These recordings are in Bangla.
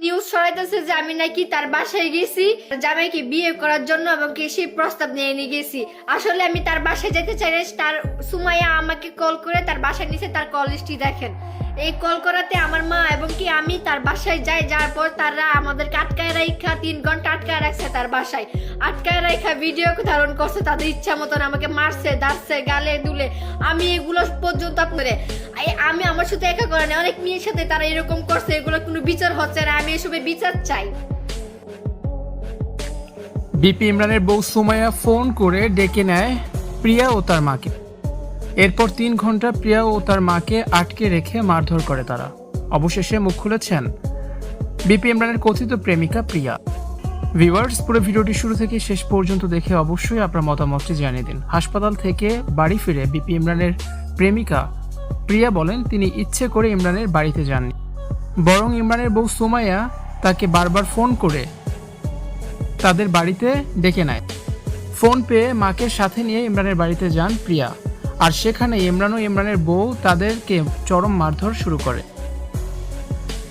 নিউজ ছড়াইতেছে যে আমি নাকি তার বাসায় গেছি জামাইকে বিয়ে করার জন্য এবং কি সেই প্রস্তাব নিয়ে গেছি। আসলে আমি তার বাসায় যেতে চাই না। তার সুমাইয়া আমাকে কল করে তার বাসায় নিচে তার কল লিস্টটি দেখেন। এই কল করাতে আমার মা এবং কি আমি তার বাসায় যাই। যাওয়ার পর তারা আমাদেরকে আটকায় রাখা 3 ঘন্টা আটকায় রাখছে তার বাসায়। আটকায় রাখা ভিডিও ধারণ করছে তাদের ইচ্ছা মতন, আমাকে মারছে, দাঁড়ছে, গালে দুলে। আমি এগুলো পর্যন্ত আপনারে আমি আমার সাথে একা করে না, অনেক মেয়ের সাথে তারা এরকম করছে। এগুলো কোনো বিচার হচ্ছে না। আমি এসবে বিচার চাই। বিপি ইমরানের বউ সুমাইয়া ফোন করে ডেকে নেয় প্রিয়া ও তার মাকে। এরপর 3 ঘন্টা প্রিয়া ও তার মাকে আটকে রেখে মারধর করে তারা। অবশেষে মুখ খুলেছেন বিপি ইমরানের কথিত প্রেমিকা প্রিয়া। ভিউয়ার্স, পুরো ভিডিওটি শুরু থেকে শেষ পর্যন্ত দেখে অবশ্যই আপনার মতামতটি জানিয়ে দিন। হাসপাতাল থেকে বাড়ি ফিরে বিপি ইমরানের প্রেমিকা প্রিয়া বলেন তিনি ইচ্ছে করে ইমরানের বাড়িতে যাননি, বরং ইমরানের বউ সুমাইয়া তাকে বারবার ফোন করে তাদের বাড়িতে ডেকে নেয়। ফোন পেয়ে মাকে সাথে নিয়ে ইমরানের বাড়িতে যান প্রিয়া। আর সেখানে ইমরান ও ইমরানের বউ তাদেরকে চরম মারধর শুরু করে।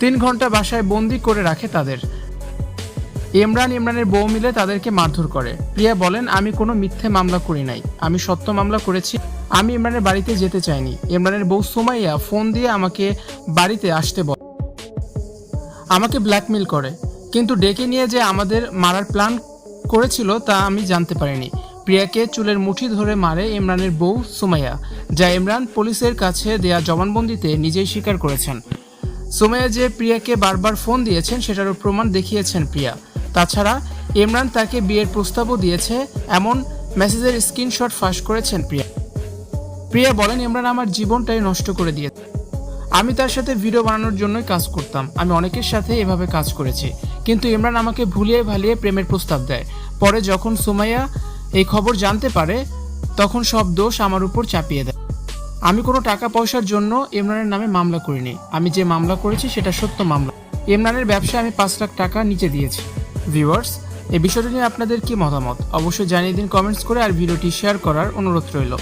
3 ঘন্টা বাসায় বন্দি করে রাখে তাদের। ইমরানের বউ মিলে তাদেরকে মারধর করে। প্রিয়া বলেন আমি কোনো মিথ্যে মামলা করি নাই, আমি সত্য মামলা করেছি। আমি ইমরানের বাড়িতে যেতে চাইনি। ইমরানের বউ সুমাইয়া ফোন দিয়ে আমাকে বাড়িতে আসতে বলে, আমাকে ব্ল্যাকমেল করে, কিন্তু ডেকে নিয়ে যে আমাদের মারার প্ল্যান করেছিল তা আমি জানতে পারিনি। প্রিয়াকে চুলের মুঠি ধরে মারে ইমরানের বউ সুমাইয়া, যা ইমরান পুলিশের কাছে দেয়া জবানবন্দিতে নিজেই স্বীকার করেছেন। সুমাইয়া যে প্রিয়াকে বারবার ফোন দিয়েছেন সেটারও প্রমাণ দেখিয়েছেন প্রিয়া। তাছাড়া ইমরান তাকে বিয়ের প্রস্তাবও দিয়েছে এমন মেসেজের স্ক্রিনশট ফাঁস করেছেন প্রিয়া বলেন ইমরান আমার জীবনটাই নষ্ট করে দিয়েছে। আমি তার সাথে ভিডিও বানানোর জন্যই কাজ করতাম। আমি অনেকের সাথে এভাবে কাজ করেছি, কিন্তু ইমরান আমাকে ভুলিয়ে ভালিয়ে প্রেমের প্রস্তাব দেয়। পরে যখন সুমাইয়া এই খবর জানতে পারে তখন সব দোষ আমার উপর চাপিয়ে দেয়। আমি কোনো টাকা পয়সার জন্য ইমরানের নামে মামলা করিনি। আমি যে মামলা করেছি সেটা সত্য মামলা। ইমরানের ব্যবসায় আমি 5 লাখ টাকা নিচে দিয়েছি। ভিউয়ার্স, এই বিষয়টি নিয়ে আপনাদের কি মতামত অবশ্যই জানিয়ে দিন কমেন্টস করে, আর ভিডিওটি শেয়ার করার অনুরোধ রইল।